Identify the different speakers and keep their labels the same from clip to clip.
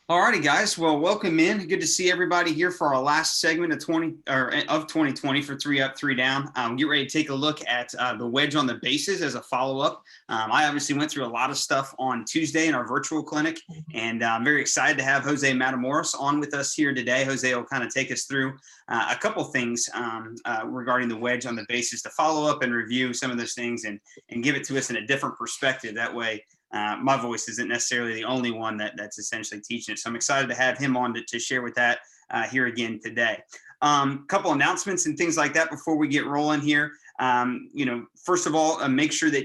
Speaker 1: All righty, guys. Well, welcome in. Good to see everybody here for our last segment of 2020 for three up, three down. Get ready to take a look at the wedge on the bases as a follow up. I obviously went through a lot of stuff on Tuesday in our virtual clinic, and I'm very excited to have Jose Matamoros on with us here today. Jose will kind of take us through a couple things regarding the wedge on the bases to follow up and review some of those things and give it to us in a different perspective. That way, my voice isn't necessarily the only one that's essentially teaching it. So I'm excited to have him on to share with that here again today. Couple announcements and things like that before we get rolling here. First of all, make sure that,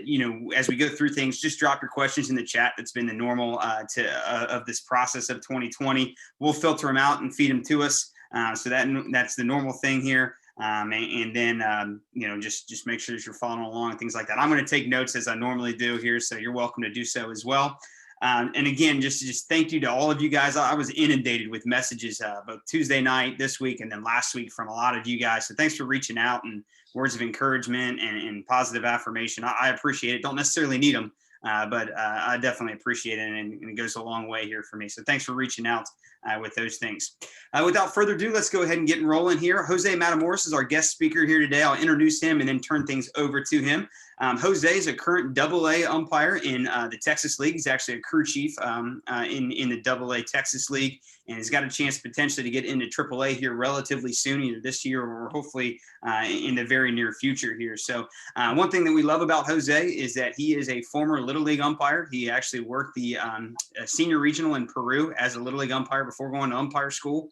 Speaker 1: as we go through things, just drop your questions in the chat. That's been the normal of this process of 2020. We'll filter them out and feed them to us. So that's the normal thing here. And then, just make sure that you're following along and things like that. I'm going to take notes as I normally do here, so you're welcome to do so as well. And again, just thank you to all of you guys. I was inundated with messages both Tuesday night, this week, and then last week from a lot of you guys. So thanks for reaching out and words of encouragement and positive affirmation. I appreciate it. Don't necessarily need them, but I definitely appreciate it, and it goes a long way here for me. So thanks for reaching out with those things. Without further ado, let's go ahead and get rolling here. Jose Matamoros is our guest speaker here today. I'll introduce him and then turn things over to him. Jose is a current AA umpire in the Texas League. He's actually a crew chief in the AA Texas League, and has got a chance potentially to get into AAA here relatively soon, either this year or hopefully in the very near future here. So one thing that we love about Jose is that he is a former Little League umpire. He actually worked the senior regional in Peru as a Little League umpire before going to umpire school.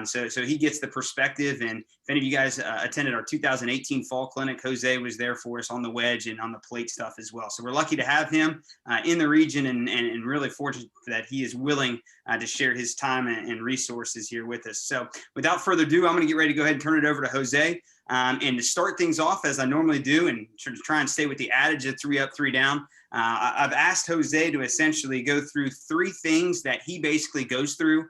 Speaker 1: So he gets the perspective. And if any of you guys attended our 2018 fall clinic, Jose was there for us on the wedge and on the plate stuff as well. So we're lucky to have him in the region and really fortunate that he is willing to share his time and resources here with us. So without further ado, I'm going to get ready to go ahead and turn it over to Jose. And to start things off, as I normally do, and try and stay with the adage of three up, three down, I've asked Jose to essentially go through three things that he basically goes through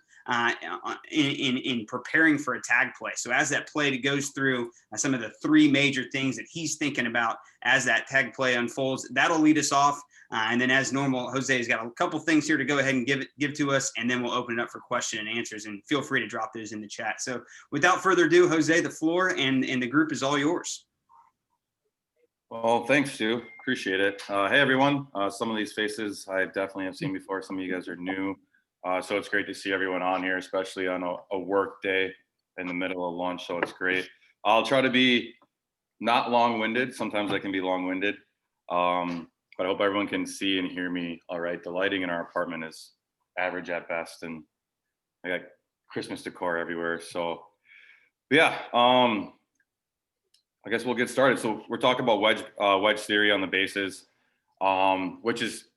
Speaker 1: in preparing for a tag play. So as that play goes through some of the three major things that he's thinking about as that tag play unfolds, that'll lead us off. And then as normal, Jose has got a couple things here to go ahead and give to us, and then we'll open it up for question and answers, and feel free to drop those in the chat. So without further ado, Jose, the floor and the group is all yours.
Speaker 2: Well, thanks, Stu. Appreciate it. Hey, everyone. Some of these faces I definitely have seen before. Some of you guys are new. So it's great to see everyone on here, especially on a work day in the middle of lunch. So it's great. I'll try to be not long-winded. Sometimes I can be long-winded. But I hope everyone can see and hear me all right. The lighting in our apartment is average at best, and I got Christmas decor everywhere. So yeah, I guess we'll get started. So we're talking about wedge theory on the bases, which is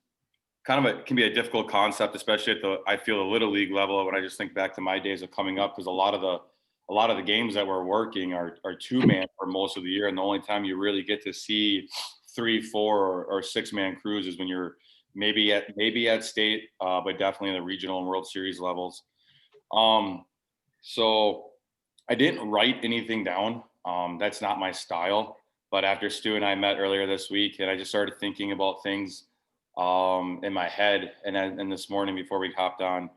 Speaker 2: can be a difficult concept, especially at the Little League level. When I just think back to my days of coming up, because a lot of the games that we're working are two-man for most of the year, and the only time you really get to see 3, 4, or 6-man crews is when you're maybe at state, but definitely in the regional and World Series levels. So I didn't write anything down. That's not my style. But after Stu and I met earlier this week, and I just started thinking about things in my head, and this morning before we hopped on,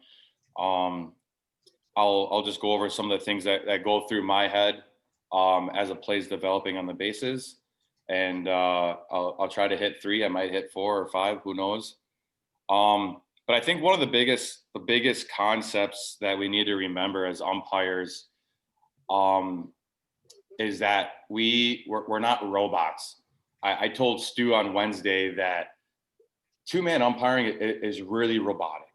Speaker 2: I'll just go over some of the things that go through my head as a play's developing on the bases, and I'll try to hit 3. I might hit 4 or 5, who knows. But I think one of the biggest concepts that we need to remember as umpires is that we're not robots. I told Stu on Wednesday that two-man umpiring is really robotic.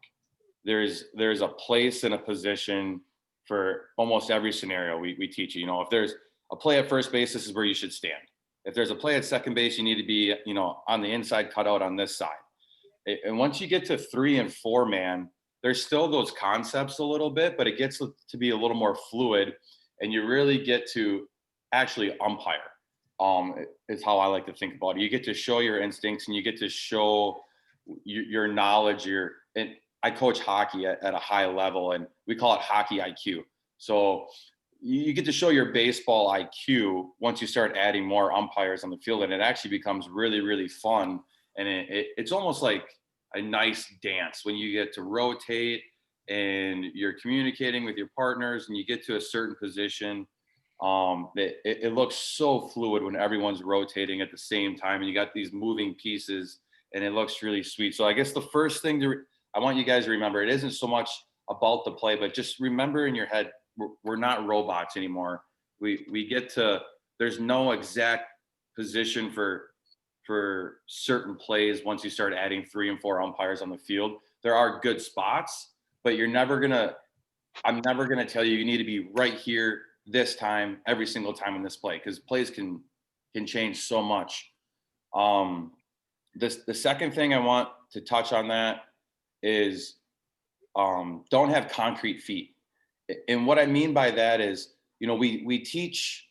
Speaker 2: There's a place and a position for almost every scenario we teach you. If there's a play at first base, this is where you should stand. If there's a play at second base, you need to be, on the inside cutout on this side. And once you get to 3 and 4 man, there's still those concepts a little bit, but it gets to be a little more fluid, and you really get to actually umpire. Is how I like to think about it. You get to show your instincts, and you get to show your knowledge. And I coach hockey at a high level, and we call it hockey IQ. So you get to show your baseball IQ once you start adding more umpires on the field, and it actually becomes really, really fun. And it's almost like a nice dance when you get to rotate and you're communicating with your partners and you get to a certain position, it looks so fluid when everyone's rotating at the same time and you got these moving pieces and it looks really sweet. So I guess the first thing I want you guys to remember, it isn't so much about the play, but just remember in your head, we're not robots anymore. We get to, there's no exact position for certain plays. Once you start adding 3 and 4 umpires on the field, there are good spots, but I'm never gonna tell you need to be right here this time every single time in this play, because plays can change so much. The second thing I want to touch on that is don't have concrete feet. And what I mean by that is, we teach,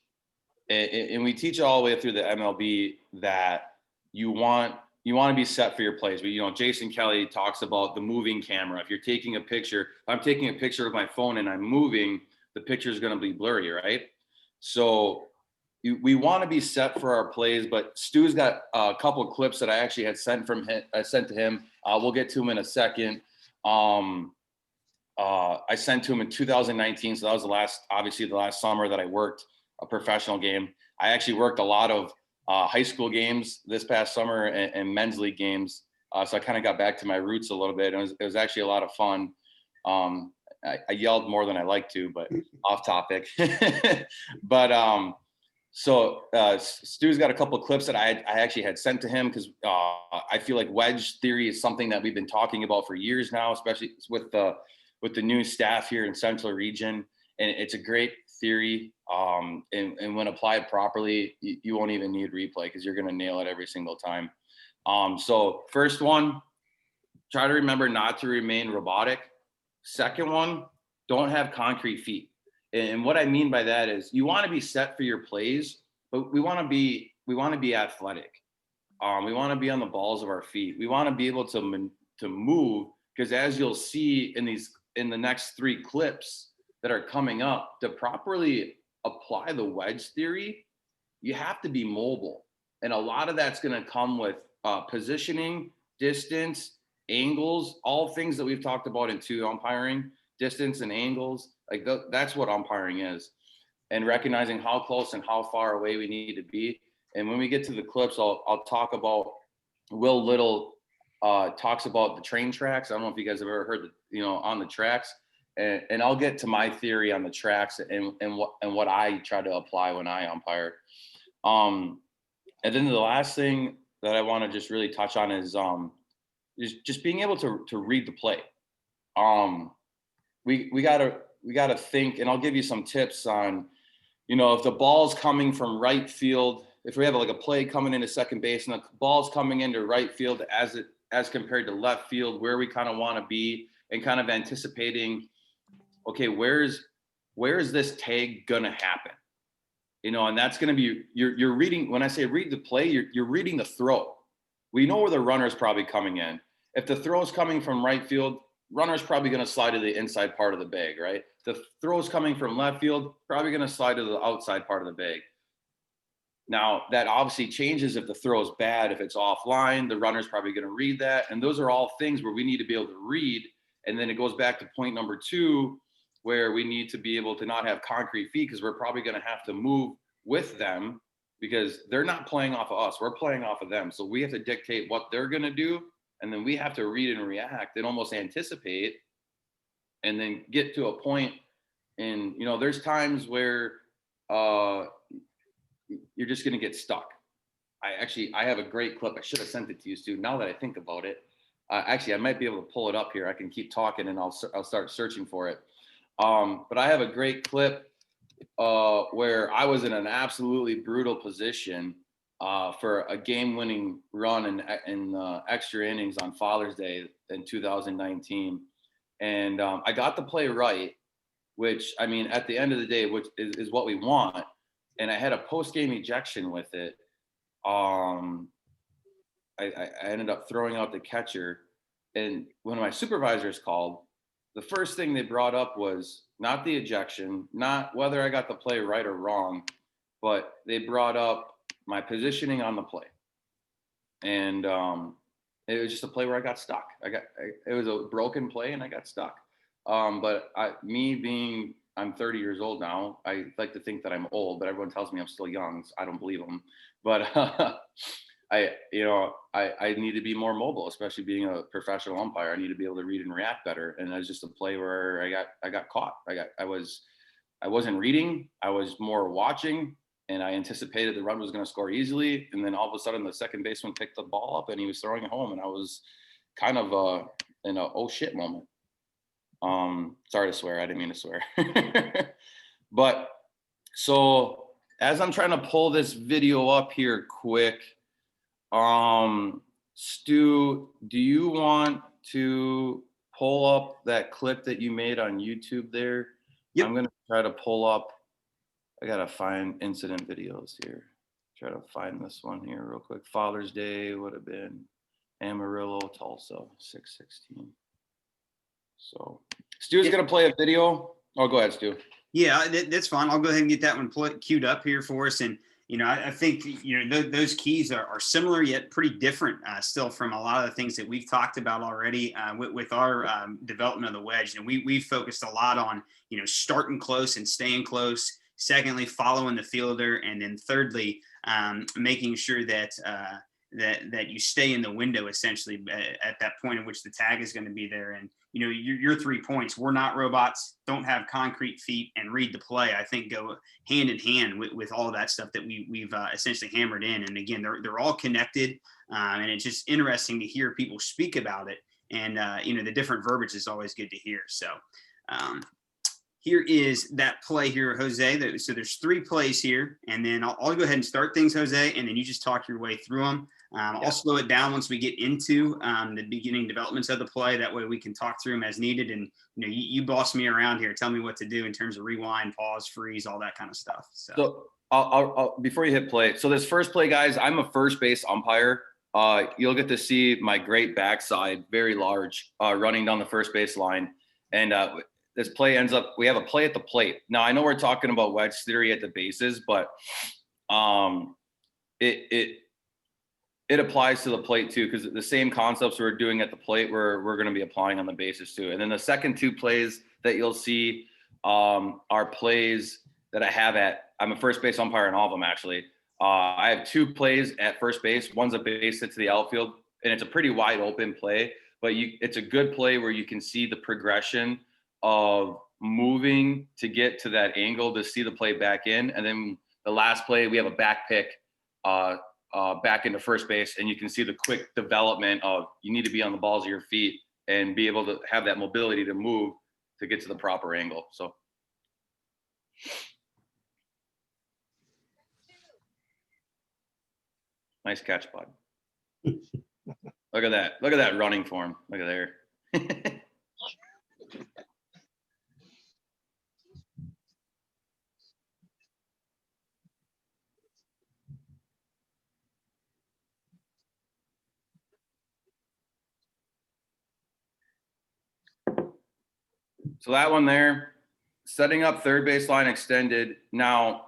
Speaker 2: and we teach all the way through the MLB that you want to be set for your plays. But Jason Kelly talks about the moving camera. If you're taking a picture, if I'm taking a picture with my phone and I'm moving, the picture is going to be blurry, right? So we want to be set for our plays. But Stu's got a couple of clips that I actually had sent to him. We'll get to him in a second. I sent to him in 2019. So that was the last summer that I worked a professional game. I actually worked a lot of high school games this past summer and men's league games. So I kind of got back to my roots a little bit. It was actually a lot of fun. I yelled more than I like to, but off topic. But so Stu's got a couple of clips that I actually had sent to him because I feel like wedge theory is something that we've been talking about for years now, especially with the new staff here in Central Region. And it's a great theory. And when applied properly, you won't even need replay because you're going to nail it every single time. So first one, try to remember not to remain robotic. Second one, don't have concrete feet. And what I mean by that is you want to be set for your plays, but we want to be athletic. We want to be on the balls of our feet. We want to be able to move, because as you'll see in the next 3 clips that are coming up, to properly apply the wedge theory, you have to be mobile. And a lot of that's going to come with positioning, distance, angles, all things that we've talked about in umpiring, distance and angles. Like that's what umpiring is. And recognizing how close and how far away we need to be. And when we get to the clips, I'll talk about Will Little talks about the train tracks. I don't know if you guys have ever heard on the tracks. And I'll get to my theory on the tracks and what I try to apply when I umpire. And then the last thing that I want to just really touch on is just being able to read the play. We gotta think, and I'll give you some tips on, if the ball's coming from right field, if we have like a play coming into second base and the ball's coming into right field as compared to left field, where we kind of want to be, and kind of anticipating, okay, where's this tag gonna happen? And that's gonna be you're reading. When I say read the play, you're reading the throw. We know where the runner's probably coming in. If the throw's coming from right field, runner's probably going to slide to the inside part of the bag, right? The throw's coming from left field, probably going to slide to the outside part of the bag. Now, that obviously changes if the throw's bad. If it's offline, the runner's probably going to read that. And those are all things where we need to be able to read. And then it goes back to point number 2, where we need to be able to not have concrete feet, because we're probably going to have to move with them, because they're not playing off of us. We're playing off of them. So we have to dictate what they're going to do. And then we have to read and react and almost anticipate, and then get to a point. And, there's times where you're just going to get stuck. I have a great clip. I should have sent it to you, Stu. Now that I think about it, actually, I might be able to pull it up here. I can keep talking and I'll start searching for it. But I have a great clip where I was in an absolutely brutal position for a game-winning run in extra innings on Father's Day in 2019. And I got the play right, which, I mean, at the end of the day, which is what we want. And I had a post-game ejection with it. I ended up throwing out the catcher. And when my supervisors called, the first thing they brought up was not the ejection, not whether I got the play right or wrong, but they brought up my positioning on the play. And it was just a play where I got stuck. It was a broken play and I got stuck. But I'm 30 years old now. I like to think that I'm old, but everyone tells me I'm still young. So I don't believe them. But I need to be more mobile, especially being a professional umpire. I need to be able to read and react better. And that's just a play where I got caught. I wasn't reading. I was more watching, and I anticipated the run was going to score easily. And then all of a sudden, the second baseman picked the ball up and he was throwing it home, and I was kind of in a oh shit moment. Sorry to swear. I didn't mean to swear. But so as I'm trying to pull this video up here quick, Stu, do you want to pull up that clip that you made on YouTube there?
Speaker 1: Yep.
Speaker 2: I'm going to try to pull up. I got to find incident videos here. Try to find this one here real quick. Father's Day would have been Amarillo, Tulsa, 6/16. So Stu's going to play a video. Oh, go ahead, Stu.
Speaker 1: Yeah, that's fine. I'll go ahead and get that one queued up here for us. And, I think, those keys are similar yet pretty different still from a lot of the things that we've talked about already with our development of the wedge. And we've focused a lot on, starting close and staying close. Secondly, following the fielder. And then thirdly, making sure that that you stay in the window essentially at that point in which the tag is going to be there. And your 3 points, we're not robots, don't have concrete feet, and read the play, I think go hand in hand with all of that stuff that we've essentially hammered in. And again, they're all connected, and it's just interesting to hear people speak about it. And the different verbiage is always good to hear. So here is that play here, Jose. So there's 3 plays here, and then I'll go ahead and start things, Jose, and then you just talk your way through them. I'll slow it down once we get into the beginning developments of the play. That way we can talk through them as needed. And you boss me around here. Tell me what to do in terms of rewind, pause, freeze, all that kind of stuff.
Speaker 2: So I'll before you hit play. So this first play, guys, I'm a first base umpire. You'll get to see my great backside, very large, running down the first base line. And this play ends up, we have a play at the plate. Now, I know we're talking about wedge theory at the bases, but it applies to the plate too, because the same concepts we're doing at the plate, we're going to be applying on the bases too. And then the second 2 plays that you'll see are plays that I'm a first base umpire in all of them, actually. I have 2 plays at first base. One's a base hit to the outfield, and it's a pretty wide open play, but it's a good play where you can see the progression of moving to get to that angle to see the play back in. And then the last play, we have a back pick back into first base, and you can see the quick development of you need to be on the balls of your feet and be able to have that mobility to move to get to the proper angle. So nice catch, bud. Look at that. Look at that running form. Look at there. So that one there, setting up third base line extended. Now,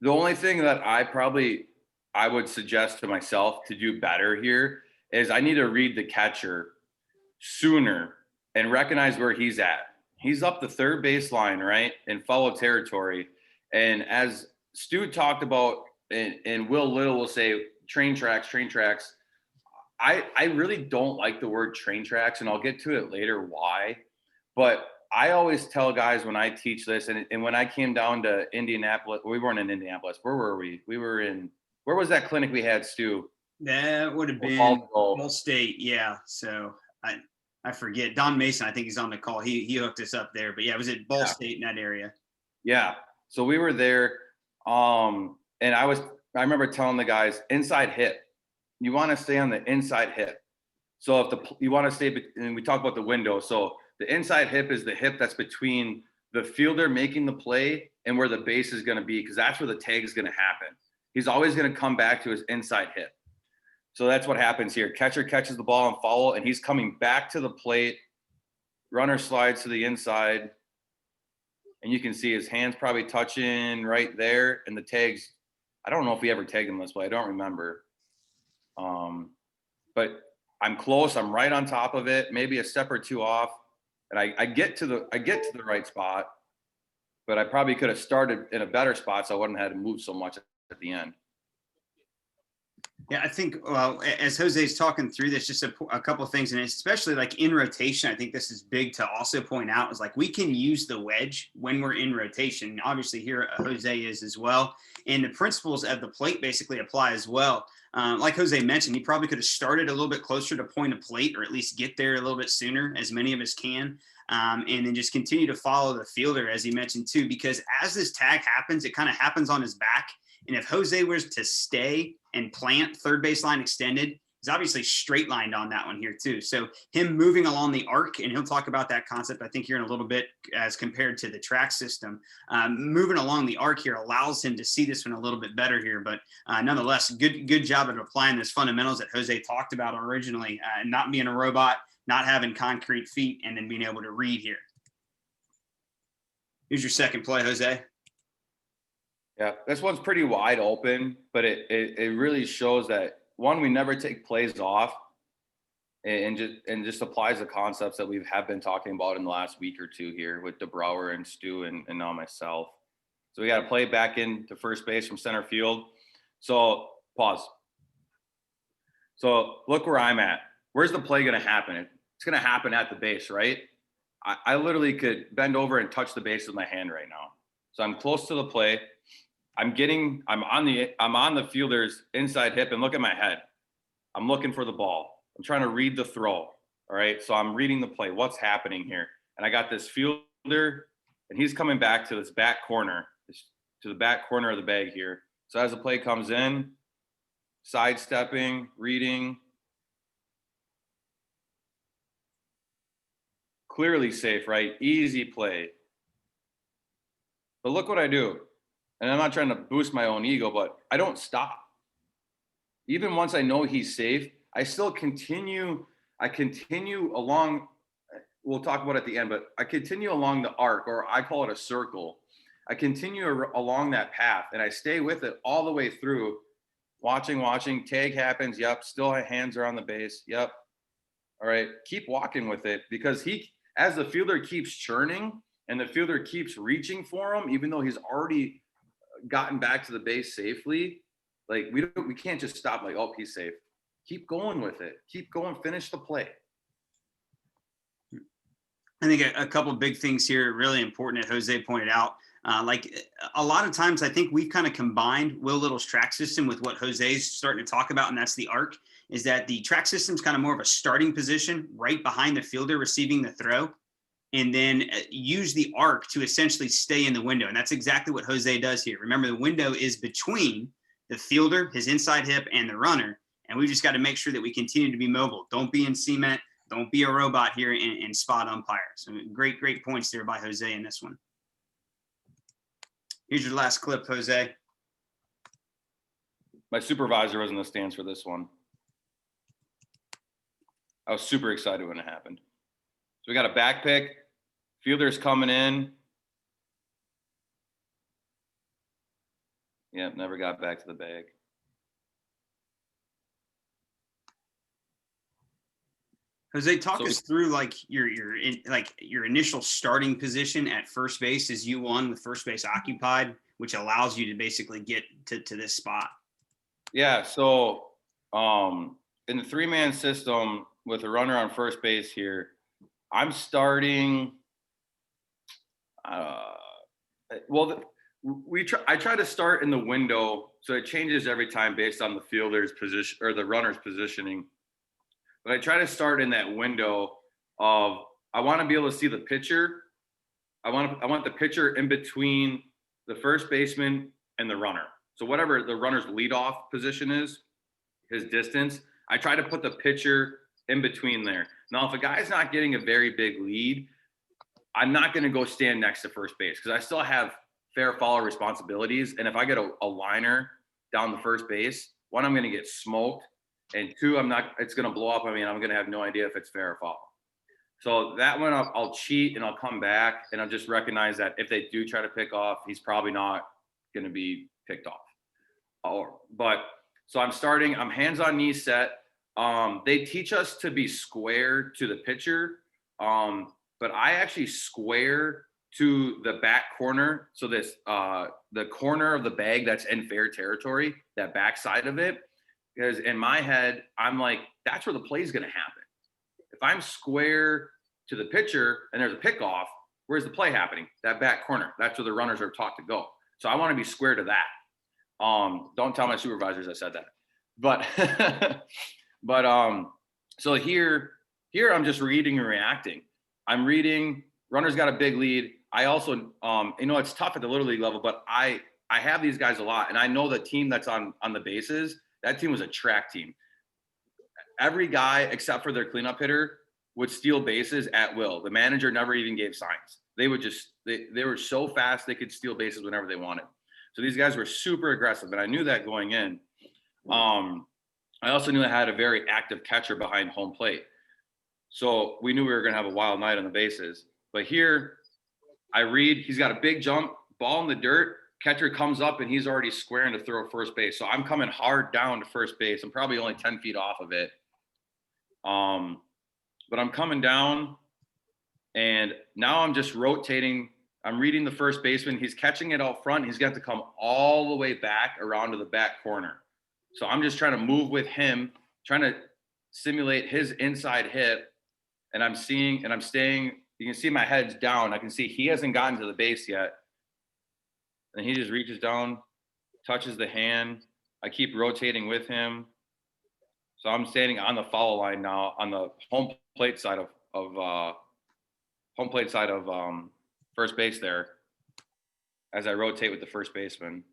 Speaker 2: the only thing that I would suggest to myself to do better here is I need to read the catcher sooner and recognize where he's at. He's up the third base line, right, in foul territory. And as Stu talked about, and Will Little will say, train tracks. I really don't like the word train tracks, and I'll get to it later why. But I always tell guys when I teach this, and when I came down to Indianapolis, we weren't in Indianapolis. Where were we? Where was that clinic we had, Stu?
Speaker 1: That would have been Ball State. Yeah. So I forget. Don Mason, I think he's on the call. He hooked us up there. But yeah, it was at Ball State in that area. Yeah.
Speaker 2: So we were there. And I remember telling the guys, inside hip. You want to stay on the inside hip. So if you want to stay, and we talk about the window. So the inside hip is the hip that's between the fielder making the play and where the base is going to be, because that's where the tag is going to happen. He's always going to come back to his inside hip. So that's what happens here. Catcher catches the ball and foul, and he's coming back to the plate. Runner slides to the inside, and you can see his hands probably touching right there. And the tags, I don't know if we ever tagged him this play. I don't remember. But I'm close. I'm right on top of it, maybe a step or 2 off. and I get to the right spot, but I probably could have started in a better spot, so I wouldn't have had to move so much at the end.
Speaker 1: Yeah, I think, well, as Jose's talking through this, just a couple of things, and especially like in rotation, I think this is big to also point out is like we can use the wedge when we're in rotation. Obviously, here Jose is as well. And the principles of the plate basically apply as well. Like Jose mentioned, he probably could have started a little bit closer to point of plate, or at least get there a little bit sooner, as many of us can. And then just continue to follow the fielder, as he mentioned too, because as this tag happens, it kind of happens on his back. And if Jose was to stay and plant third baseline extended, he's obviously straight lined on that one here too. So him moving along the arc, and he'll talk about that concept, I think, here in a little bit as compared to the track system. Moving along the arc here allows him to see this one a little bit better here. But nonetheless, good job at applying those fundamentals that Jose talked about originally, not being a robot, not having concrete feet, and then being able to read here. Here's your second play, Jose.
Speaker 2: Yeah, this one's pretty wide open, but it really shows that, one, we never take plays off, and just applies the concepts that we have been talking about in the last week or two here with DeBrouwer and Stu and now myself. So we got to play back into first base from center field. So pause. So look where I'm at. Where's the play going to happen? It's going to happen at the base, right? I literally could bend over and touch the base with my hand right now. So I'm close to the play. I'm on the fielder's inside hip, and look at my head. I'm looking for the ball. I'm trying to read the throw. All right. So I'm reading the play. What's happening here? And I got this fielder, and he's coming back to this back corner, to the back corner of the bag here. So as the play comes in, sidestepping, reading, clearly safe, right? Easy play. But look what I do. And I'm not trying to boost my own ego, but I don't stop. Even once I know he's safe, I still continue. I continue along. We'll talk about it at the end, but I continue along the arc, or I call it a circle. I continue along that path, and I stay with it all the way through, watching. Tag happens. Yep. Still hands are on the base. Yep. All right. Keep walking with it, because as the fielder keeps churning and the fielder keeps reaching for him, even though he's already gotten back to the base safely, like we can't just stop like, oh, he's safe. Keep going with it. Keep going. Finish the play.
Speaker 1: I think a couple of big things here really important that Jose pointed out. Like a lot of times, I think we've kind of combined Will Little's track system with what Jose's starting to talk about, and that's the arc. Is that the track system is kind of more of a starting position right behind the fielder receiving the throw, and then use the arc to essentially stay in the window. And that's exactly what Jose does here. Remember, the window is between the fielder, his inside hip, and the runner. And we just got to make sure that we continue to be mobile. Don't be in cement. Don't be a robot here and spot umpire. So great points there by Jose in this one. Here's your last clip, Jose.
Speaker 2: My supervisor was in the stands for this one. I was super excited when it happened. So we got a back pick. Fielder's coming in. Yep, never got back to the bag.
Speaker 1: Jose, talk us through like your initial starting position at first base as U1 with first base occupied, which allows you to basically get to this spot.
Speaker 2: Yeah, so in the three-man system with a runner on first base here, I'm starting. I try to start in the window, so it changes every time based on the fielder's position or the runner's positioning. But I try to start in that window of, I want to be able to see the pitcher. I want the pitcher in between the first baseman and the runner. So whatever the runner's leadoff position is, his distance, I try to put the pitcher in between there. Now, if a guy's not getting a very big lead, I'm not going to go stand next to first base, because I still have fair follow responsibilities. And if I get a liner down the first base, one, I'm going to get smoked. And two, it's going to blow up. I mean, I'm going to have no idea if it's fair or foul. So that one, I'll cheat and I'll come back, and I'll just recognize that if they do try to pick off, he's probably not going to be picked off. So I'm hands on knee set. They teach us to be square to the pitcher. But but I actually square to the back corner. So this, the corner of the bag that's in fair territory, that back side of it, because in my head, I'm like, that's where the play is going to happen. If I'm square to the pitcher and there's a pickoff, where's the play happening? That back corner. That's where the runners are taught to go. So I want to be square to that. Don't tell my supervisors I said that. But so here I'm just reading and reacting. I'm reading, runners got a big lead. I also, it's tough at the little league level, but I have these guys a lot, and I know the team that's on the bases, that team was a track team. Every guy except for their cleanup hitter would steal bases at will. The manager never even gave signs. They would just, they were so fast they could steal bases whenever they wanted. So these guys were super aggressive, and I knew that going in. I also knew I had a very active catcher behind home plate. So we knew we were going to have a wild night on the bases. But here, I read, he's got a big jump, ball in the dirt, catcher comes up, and he's already squaring to throw first base. So I'm coming hard down to first base. I'm probably only 10 feet off of it. But I'm coming down, and now I'm just rotating. I'm reading the first baseman. He's catching it out front. He's got to come all the way back around to the back corner. So I'm just trying to move with him, trying to simulate his inside hit. And I'm staying, you can see my head's down. I can see he hasn't gotten to the base yet. And he just reaches down, touches the hand. I keep rotating with him. So I'm standing on the foul line now, on the home plate side of first base there, as I rotate with the first baseman.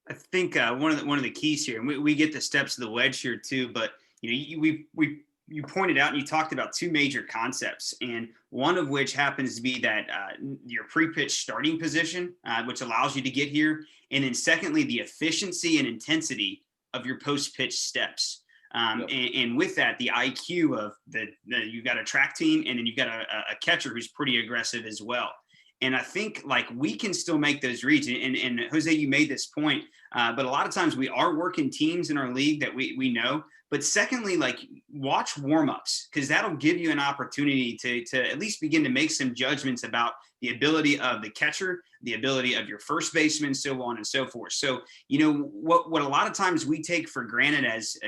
Speaker 1: I think one of the keys here, and we get the steps of the wedge here too, but you pointed out and you talked about two major concepts, and one of which happens to be that your pre-pitch starting position, which allows you to get here, and then secondly, the efficiency and intensity of your post-pitch steps. And with that, the IQ of you've got a track team, and then you've got a catcher who's pretty aggressive as well. And I think like we can still make those reads. And Jose, you made this point, but a lot of times we are working teams in our league that we know. But secondly, like watch warmups, because that'll give you an opportunity to at least begin to make some judgments about the ability of the catcher, the ability of your first baseman, so on and so forth. So, what a lot of times we take for granted as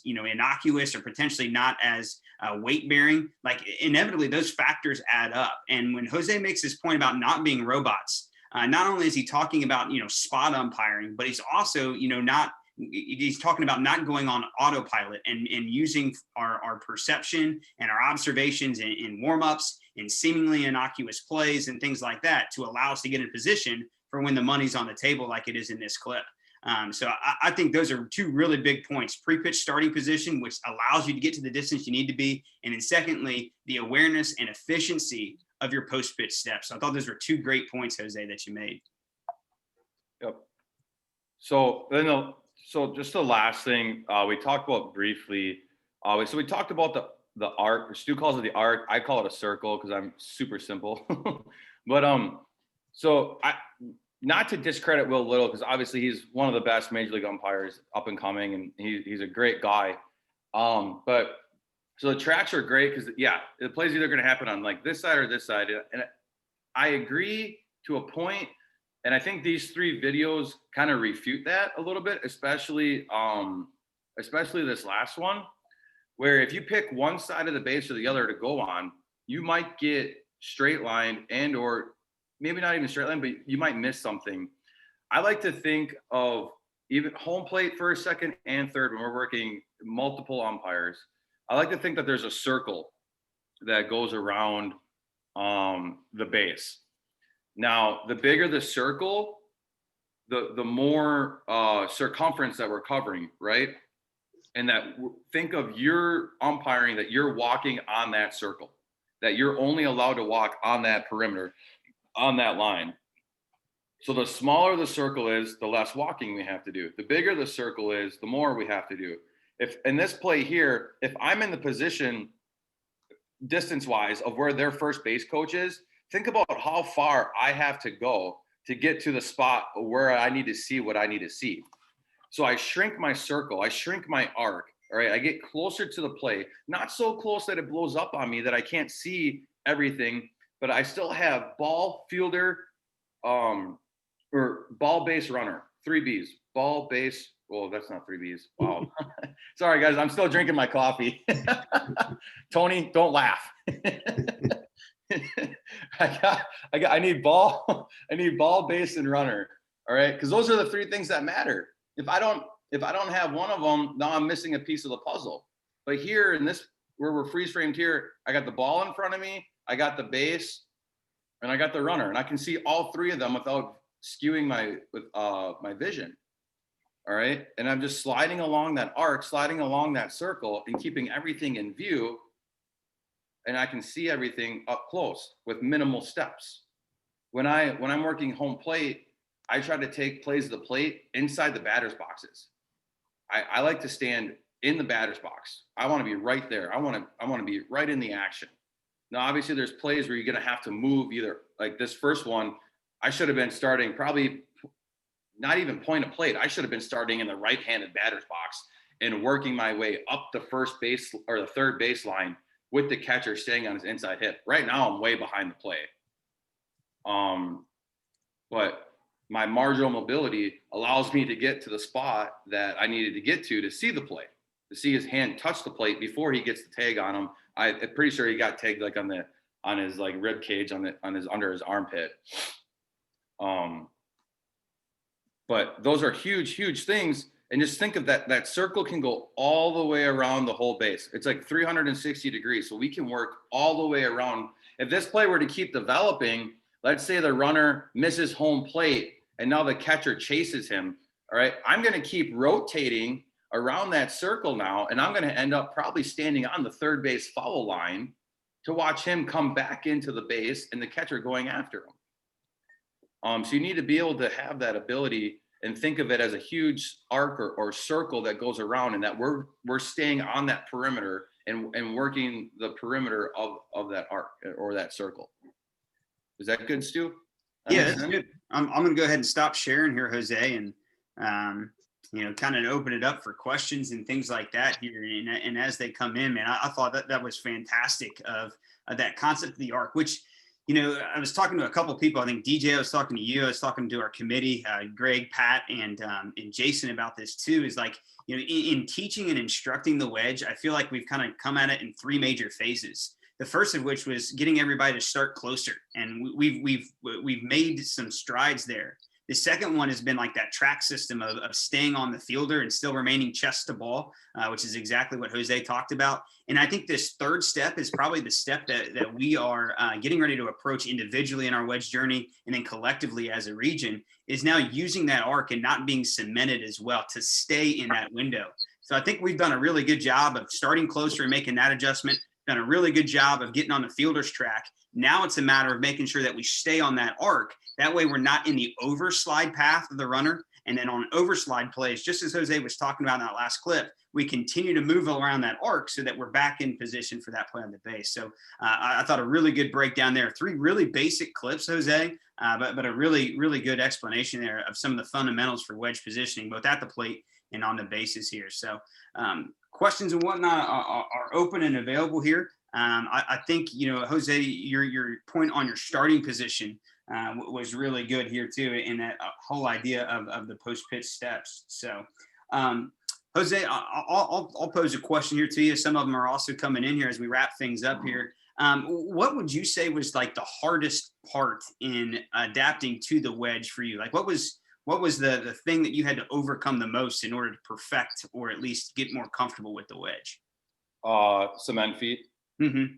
Speaker 1: innocuous or potentially not as weight bearing, like inevitably those factors add up. And when Jose makes this point about not being robots, not only is he talking about, spot umpiring, but he's also, he's talking about not going on autopilot and using our perception and our observations in warmups and seemingly innocuous plays and things like that to allow us to get in position for when the money's on the table, like it is in this clip. So I think those are two really big points: pre-pitch starting position, which allows you to get to the distance you need to be. And then secondly, the awareness and efficiency of your post-pitch steps. So I thought those were two great points, Jose, that you made.
Speaker 2: Yep. So just the last thing we talked about briefly. So we talked about the arc. Stu calls it the arc. I call it a circle because I'm super simple. But so not to discredit Will Little, because obviously he's one of the best major league umpires up and coming, and he's a great guy. But so the tracks are great because the play's either going to happen on like this side or this side, and I agree to a point. And I think these three videos kind of refute that a little bit, especially this last one, where if you pick one side of the base or the other to go on, you might get straight line or maybe not even straight line, but you might miss something. I like to think of even home plate first, second, and third when we're working multiple umpires. I like to think that there's a circle that goes around the base. Now, the bigger the circle, the more circumference that we're covering, right? And think of your umpiring that you're walking on that circle, that you're only allowed to walk on that perimeter, on that line. So the smaller the circle is, the less walking we have to do. The bigger the circle is, the more we have to do. If in this play here, if I'm in the position distance-wise of where their first base coach is, think about how far I have to go to get to the spot where I need to see what I need to see. So I shrink my circle, I shrink my arc, All right, I get closer to the plate, not so close that it blows up on me that I can't see everything, but I still have ball, fielder, or ball, base, runner, 3 Bs, ball, base. Well, that's not 3 Bs. Wow. Sorry, guys, I'm still drinking my coffee. Tony, don't laugh. I need ball, base, and runner. All right, because those are the 3 things that matter. If I don't have one of them, now I'm missing a piece of the puzzle. But here in this, where we're freeze framed here, I got the ball in front of me, I got the base, and I got the runner, and I can see all 3 of them without skewing my vision. All right, and I'm just sliding along that arc, sliding along that circle, and keeping everything in view. And I can see everything up close with minimal steps. When I'm working home plate, I try to take plays of the plate inside the batter's boxes. I like to stand in the batter's box. I want to be right there. I want to be right in the action. Now, obviously, there's plays where you're going to have to move. Either like this first one, I should have been starting probably not even point of plate. I should have been starting in the right-handed batter's box and working my way up the first base or the third baseline with the catcher staying on his inside hip. Right now, I'm way behind the play. But my marginal mobility allows me to get to the spot that I needed to get to see the play, to see his hand touch the plate before he gets the tag on him. I'm pretty sure he got tagged like on his like rib cage under his armpit. But those are huge things. And just think of that circle can go all the way around the whole base. It's like 360 degrees. So we can work all the way around. If this play were to keep developing, let's say the runner misses home plate and now the catcher chases him. All right, I'm going to keep rotating around that circle now, and I'm going to end up probably standing on the third base foul line to watch him come back into the base and the catcher going after him. So you need to be able to have that ability and think of it as a huge arc or circle that goes around, and that we're staying on that perimeter and working the perimeter of that arc or that circle. Is that good, Stu?
Speaker 1: Yeah, that's good. I'm going to go ahead and stop sharing here, Jose, and kind of open it up for questions and things like that here. And as they come in, man, I thought that was fantastic of that concept of the arc, which, I was talking to a couple of people. I think DJ, I was talking to you. I was talking to our committee, Greg, Pat, and Jason about this too. Is like, in teaching and instructing the wedge, I feel like we've kind of come at it in 3 major phases. The first of which was getting everybody to start closer, and we've made some strides there. The second one has been like that track system of staying on the fielder and still remaining chest to ball, which is exactly what Jose talked about. And I think this third step is probably the step that we are getting ready to approach individually in our wedge journey, and then collectively as a region, is now using that arc and not being cemented as well to stay in that window. So I think we've done a really good job of starting closer and making that adjustment. Done a really good job of getting on the fielder's track. Now it's a matter of making sure that we stay on that arc. That way we're not in the overslide path of the runner. And then on overslide plays, just as Jose was talking about in that last clip, we continue to move around that arc so that we're back in position for that play on the base. So I thought a really good breakdown there. 3 really basic clips, Jose, but a really, really good explanation there of some of the fundamentals for wedge positioning, both at the plate and on the bases here. So questions and whatnot are open and available here. I think, Jose, your point on your starting position was really good here too, in that whole idea of the post-pitch steps. So, Jose, I'll pose a question here to you. Some of them are also coming in here as we wrap things up here. What would you say was like the hardest part in adapting to the wedge for you? Like, what was the thing that you had to overcome the most in order to perfect or at least get more comfortable with the wedge?
Speaker 2: Cement feet.
Speaker 1: Mm-hmm.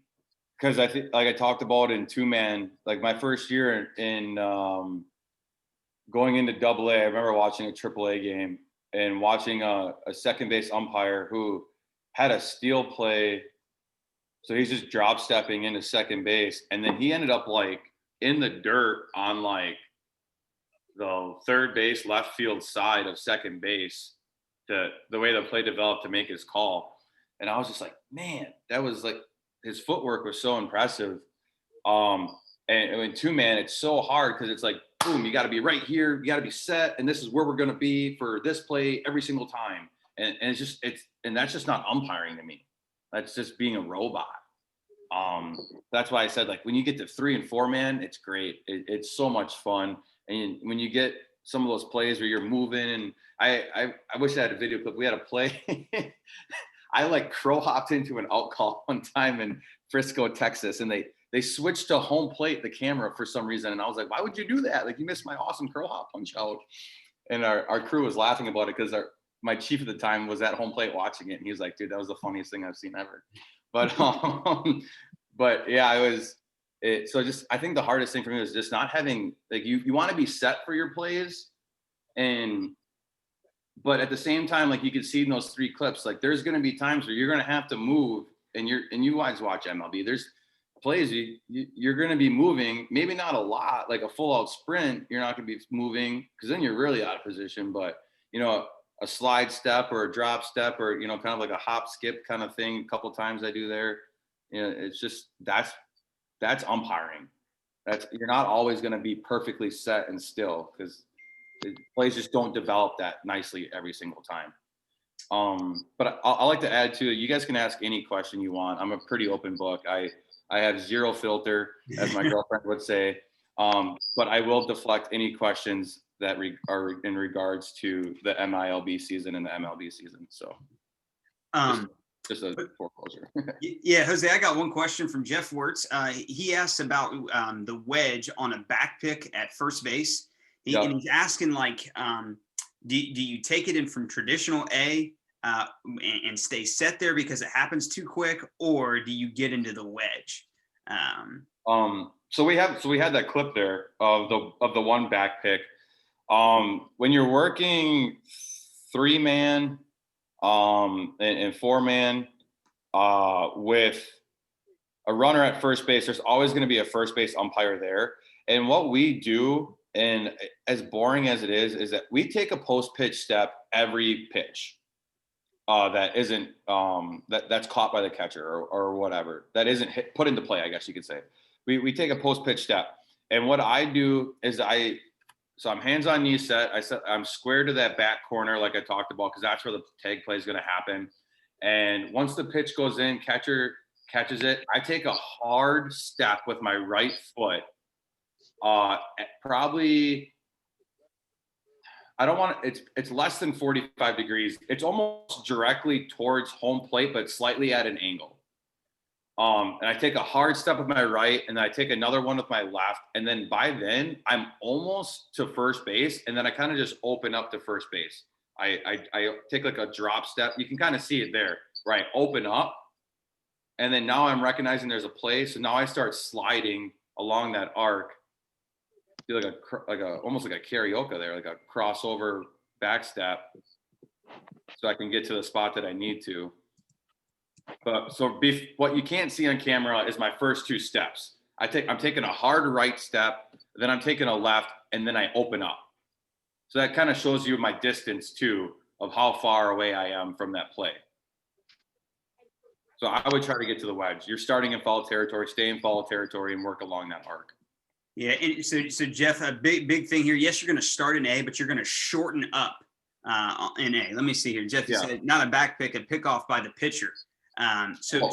Speaker 2: Because I think, like I talked about in 2-man, like my first year in going into AA, I remember watching a AAA game and watching a second base umpire who had a steal play. So he's just drop stepping into second base. And then he ended up like in the dirt on like the third base, left field side of second base, the way the play developed to make his call. And I was just like, man, that was like, his footwork was so impressive. And in 2-man, it's so hard because it's like, boom, you got to be right here. You got to be set. And this is where we're going to be for this play every single time. And that's just not umpiring to me. That's just being a robot. That's why I said, like, when you get to 3 and 4 man, it's great. It's so much fun. And when you get some of those plays where you're moving, and I wish I had a video clip. We had a play. I like crow hopped into an out call one time in Frisco, Texas, and they switched to home plate, the camera, for some reason. And I was like, why would you do that? Like, you missed my awesome crow hop punch out. And our crew was laughing about it because my chief at the time was at home plate watching it. And he was like, dude, that was the funniest thing I've seen ever. But, but yeah, I think the hardest thing for me was just not having, like, you want to be set for your plays. But at the same time, like, you could see in those 3 clips, like, there's going to be times where you're going to have to move, and you guys watch MLB. There's plays you're going to be moving, maybe not a lot, like a full out sprint. You're not going to be moving because then you're really out of position. But, a slide step or a drop step or, kind of like a hop skip kind of thing. A couple times I do there. It's just, that's umpiring. You're not always going to be perfectly set and still, because the plays just don't develop that nicely every single time. But I like to add to it. You guys can ask any question you want. I'm a pretty open book. I have zero filter, as my girlfriend would say. But I will deflect any questions that are in regards to the MILB season and the MLB season. So just a foreclosure.
Speaker 1: Yeah, Jose, I got one question from Jeff Wirtz. He asked about the wedge on a back pick at first base. And he's asking, like, do you take it in from traditional A and stay set there because it happens too quick, or do you get into the wedge?
Speaker 2: So we had that clip there of the one back pick. When you're working 3 man and 4 man with a runner at first base, there's always going to be a first base umpire there. And what we do, and as boring as it is that we take a post pitch step every pitch that isn't that's caught by the catcher or whatever, that isn't put into play, I guess you could say. We take a post pitch step. And what I do is I'm hands on knee set. I'm square to that back corner, like I talked about, because that's where the tag play is going to happen. And once the pitch goes in, catcher catches it, I take a hard step with my right foot. Probably, I don't want it's less than 45 degrees. It's almost directly towards home plate, but slightly at an angle. And I take a hard step with my right, and then I take another one with my left. And then by then I'm almost to first base. And then I kind of just open up to first base. I take like a drop step. You can kind of see it there, right? Open up. And then now I'm recognizing there's a play. So now I start sliding along that arc. Do like a almost like a karaoke there, like a crossover back step, so I can get to the spot that I need to. But what you can't see on camera is my first 2 steps. I'm taking a hard right step, then I'm taking a left, and then I open up. So that kind of shows you my distance too, of how far away I am from that play. So I would try to get to the wedge. You're starting in foul territory, stay in foul territory, and work along that arc.
Speaker 1: Yeah, and so Jeff, a big thing here. Yes, you're going to start in A, but you're going to shorten up in A. Let me see here. Jeff said not a back pick, a pick off by the pitcher.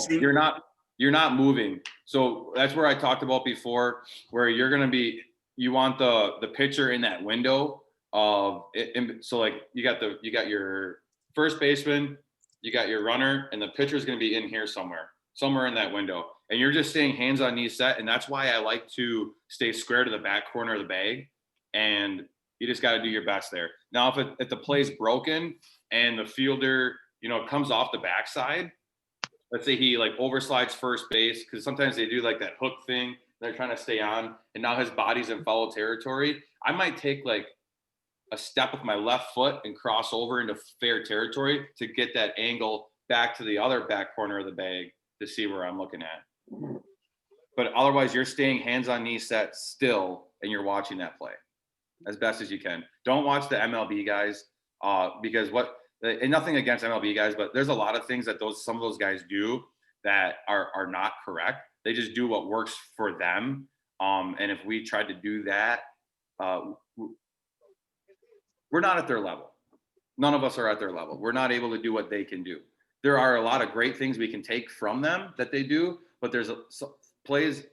Speaker 2: You're not moving. So that's where I talked about before, where you're going to be. You want the pitcher in that window of it. So like you got your first baseman, you got your runner, and the pitcher is going to be in here somewhere in that window. And you're just staying hands on knee set. And that's why I like to stay square to the back corner of the bag. And you just got to do your best there. Now, if the play's broken and the fielder, comes off the backside, let's say he like overslides first base, because sometimes they do like that hook thing. They're trying to stay on, and now his body's in foul territory. I might take like a step with my left foot and cross over into fair territory to get that angle back to the other back corner of the bag to see where I'm looking at. But otherwise, you're staying hands on knee set still, and you're watching that play as best as you can. Don't watch the MLB guys because and nothing against MLB guys, but there's a lot of things that some of those guys do that are not correct. They just do what works for them. And if we tried to do that, we're not at their level. none of us are at their level. We're not able to do what they can do. There are a lot of great things we can take from them that they do, but there's plays,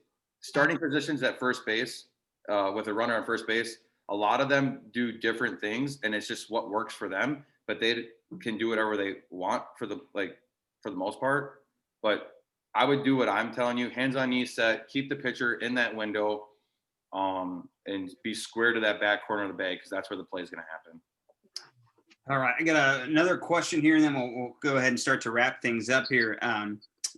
Speaker 2: starting positions at first base with a runner on first base. A lot of them do different things, and it's just what works for them. But they can do whatever they want for the most part. But I would do what I'm telling you: hands on knees set, keep the pitcher in that window, and be square to that back corner of the bag, because that's where the play is going to happen.
Speaker 1: All right, I got another question here, and then we'll go ahead and start to wrap things up here.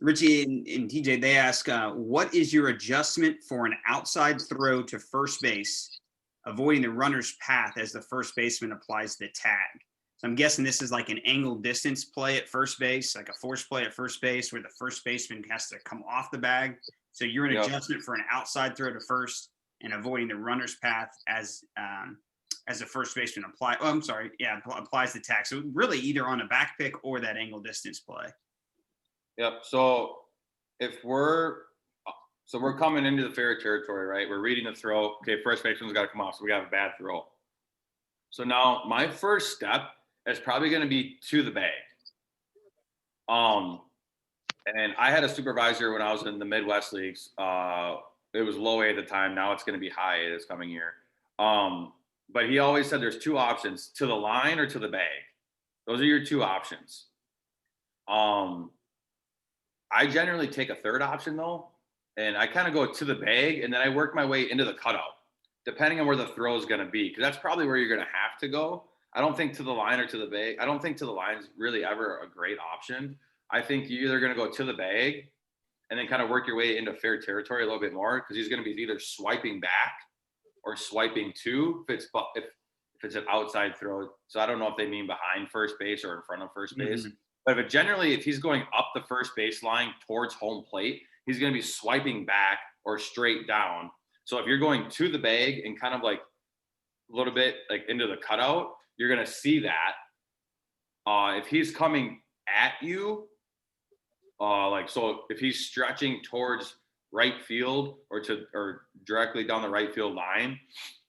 Speaker 1: Richie and TJ, they ask, what is your adjustment for an outside throw to first base, avoiding the runner's path as the first baseman applies the tag? So I'm guessing this is like an angle distance play at first base, like a force play at first base, where the first baseman has to come off the bag. So you're an adjustment for an outside throw to first and avoiding the runner's path as the first baseman applies the tag. So really either on a back pick or that angle distance play.
Speaker 2: Yep. So we're coming into the fair territory, right? We're reading the throw. Okay, first baseman's got to come off, so we got a bad throw. So now my first step is probably going to be to the bag. And I had a supervisor when I was in the Midwest leagues. It was low A at the time. Now it's going to be high A this coming year. But he always said there's two options: to the line or to the bag. Those are your two options. I generally take a third option though, and I kind of go to the bag, and then I work my way into the cutout, depending on where the throw is going to be, because that's probably where you're going to have to go. I don't think to the line or to the bag. I don't think to the line is really ever a great option. I think you're either going to go to the bag and then kind of work your way into fair territory a little bit more, because he's going to be either swiping back or swiping to if it's an outside throw. So I don't know if they mean behind first base or in front of first base. Mm-hmm. But if he's going up the first baseline towards home plate, he's going to be swiping back or straight down. So if you're going to the bag and kind of like a little bit like into the cutout, you're going to see that. If he's coming at you, so if he's stretching towards right field or directly down the right field line,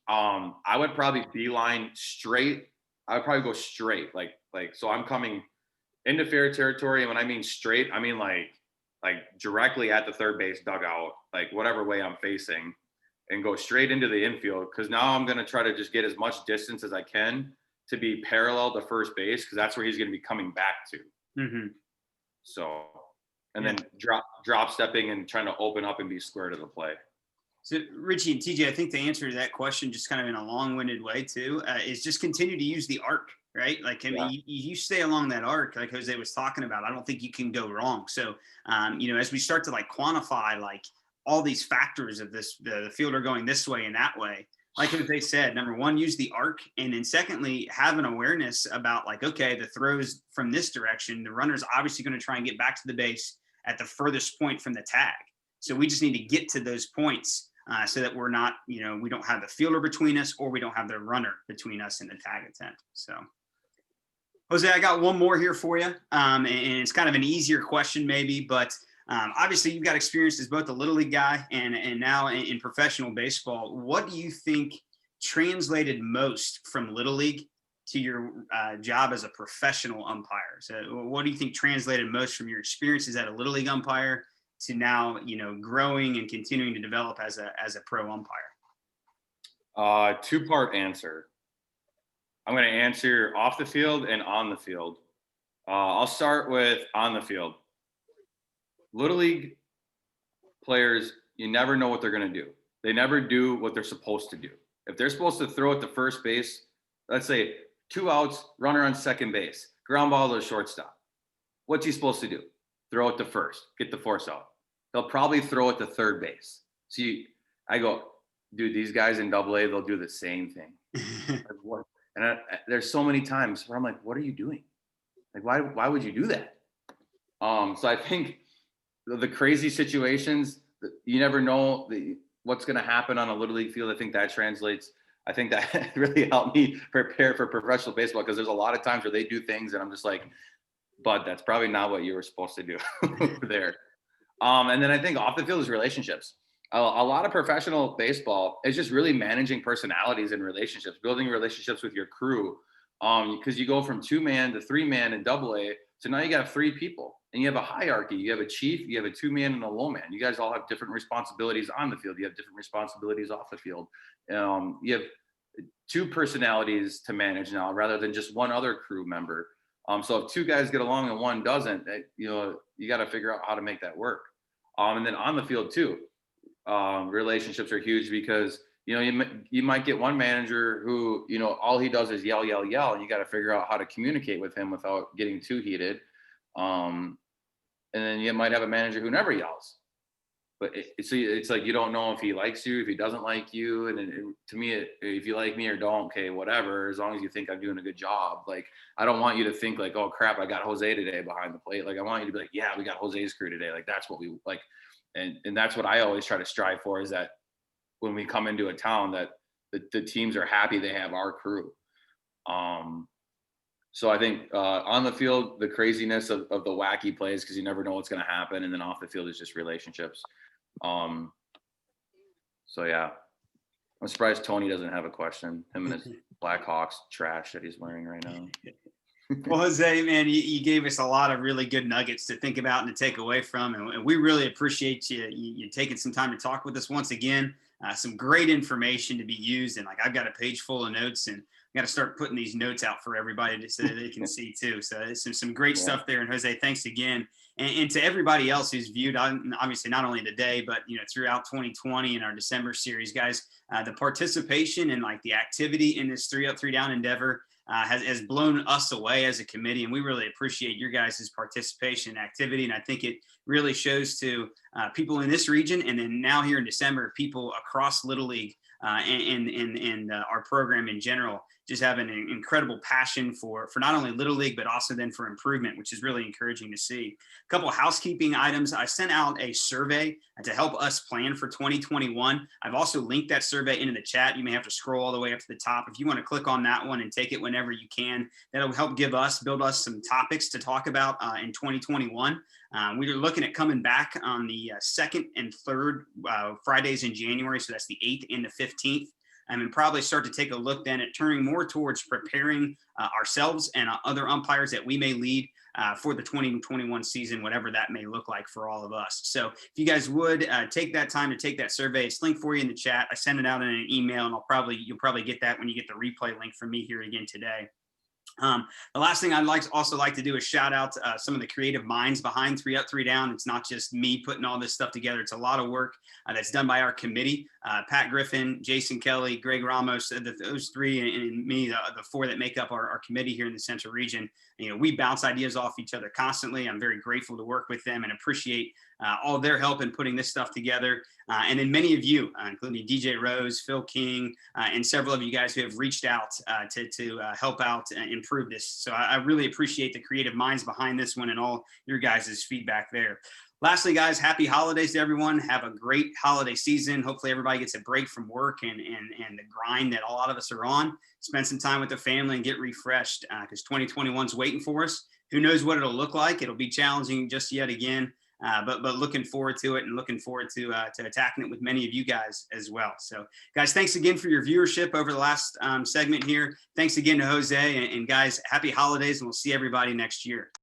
Speaker 2: I would probably beeline straight. I would probably go straight, so I'm coming into fair territory, and when I mean straight, I mean like directly at the third base dugout, like whatever way I'm facing, and go straight into the infield, because now I'm going to try to just get as much distance as I can to be parallel to first base, because that's where he's going to be coming back to. Mm-hmm. So, and then drop stepping and trying to open up and be square to the play.
Speaker 1: So Richie and TJ, I think the answer to that question, just kind of in a long-winded way too, is just continue to use the arc, right? Like, I mean, you stay along that arc, like Jose was talking about. I don't think you can go wrong. So, as we start to like quantify like all these factors of this, the fielder going this way and that way, like Jose said, number one, use the arc. And then secondly, have an awareness about like, okay, the throws from this direction, the runner's obviously going to try and get back to the base at the furthest point from the tag. So we just need to get to those points so that we're not, we don't have the fielder between us, or we don't have the runner between us in the tag attempt. So Jose, I got one more here for you. And it's kind of an easier question maybe, but obviously you've got experience as both a Little League guy and now in professional baseball. What do you think translated most from Little League to your job as a professional umpire? So what do you think translated most from your experiences at a Little League umpire to now, growing and continuing to develop as a pro umpire?
Speaker 2: Two-part answer. I'm going to answer off the field and on the field. I'll start with on the field. Little League players, you never know what they're going to do. They never do what they're supposed to do. If they're supposed to throw it to first base, let's say 2 outs, runner on second base, ground ball to the shortstop. What's he supposed to do? Throw it to first, get the force out. They'll probably throw it to third base. See, I go, dude, these guys in AA, they'll do the same thing. And there's so many times where I'm like, what are you doing? Like, why would you do that? So I think the crazy situations, you never know what's going to happen on a Little League field. I think that translates. I think that really helped me prepare for professional baseball, because there's a lot of times where they do things and I'm just like, bud, that's probably not what you were supposed to do there. And then I think off the field is relationships. A lot of professional baseball is just really managing personalities and relationships, building relationships with your crew. Because you go from 2-man to 3-man in AA. So now you got 3 people and you have a hierarchy. You have a chief, you have a 2-man and a low man. You guys all have different responsibilities on the field. You have different responsibilities off the field. You have 2 personalities to manage now rather than just one other crew member. So if 2 guys get along and one doesn't, you got to figure out how to make that work. And then on the field too, relationships are huge because you might get one manager who all he does is yell, yell, yell, and you got to figure out how to communicate with him without getting too heated. And then you might have a manager who never yells, but it's like you don't know if he likes you, if he doesn't like you. And to me, if you like me or don't, okay, whatever, as long as you think I'm doing a good job. Like, I don't want you to think like, oh crap, I got Jose today behind the plate. Like, I want you to be like, yeah, we got Jose's crew today. Like, that's what we like. And that's what I always try to strive for, is that when we come into a town, that the teams are happy they have our crew. So I think on the field, the craziness of the wacky plays, because you never know what's going to happen. And then off the field is just relationships. So yeah, I'm surprised Tony doesn't have a question. Him and his Blackhawks trash that he's wearing right now.
Speaker 1: Well, Jose, man, you gave us a lot of really good nuggets to think about and to take away from, and we really appreciate you taking some time to talk with us once again. Some great information to be used, and like I've got a page full of notes, and I got to start putting these notes out for everybody so that they can see too. So there's some great stuff there. And Jose, thanks again, and to everybody else who's viewed, obviously not only today, but throughout 2020 and our December series, guys. The participation and like the activity in this 3 up, 3 down endeavor has blown us away as a committee, and we really appreciate your guys' participation and activity. And I think it really shows to people in this region, and then now here in December, people across Little League and our program in general, just have an incredible passion for not only Little League, but also then for improvement, which is really encouraging to see. A couple of housekeeping items. I sent out a survey to help us plan for 2021. I've also linked that survey into the chat. You may have to scroll all the way up to the top. If you want to click on that one and take it whenever you can, that'll help build us some topics to talk about in 2021. We are looking at coming back on the 2nd and 3rd Fridays in January. So that's the 8th and the 15th. And probably start to take a look then at turning more towards preparing ourselves and other umpires that we may lead for the 2021 season, whatever that may look like for all of us. So if you guys would take that time to take that survey, it's linked for you in the chat. I sent it out in an email, and you'll probably get that when you get the replay link from me here again today. The last thing I'd also like to do is shout out some of the creative minds behind 3 Up, 3 Down. It's not just me putting all this stuff together. It's a lot of work that's done by our committee. Pat Griffin, Jason Kelly, Greg Ramos, those 3 and me, the 4 that make up our committee here in the Central Region. We bounce ideas off each other constantly. I'm very grateful to work with them and appreciate all their help in putting this stuff together. And then many of you, including DJ Rose, Phil King, and several of you guys who have reached out to help out and improve this. So I really appreciate the creative minds behind this one and all your guys' feedback there. Lastly, guys, happy holidays to everyone. Have a great holiday season. Hopefully everybody gets a break from work and the grind that a lot of us are on. Spend some time with the family and get refreshed because 2021 is waiting for us. Who knows what it'll look like? It'll be challenging just yet again. But looking forward to it and looking forward to attacking it with many of you guys as well. So guys, thanks again for your viewership over the last segment here. Thanks again to Jose, and guys, happy holidays, and we'll see everybody next year.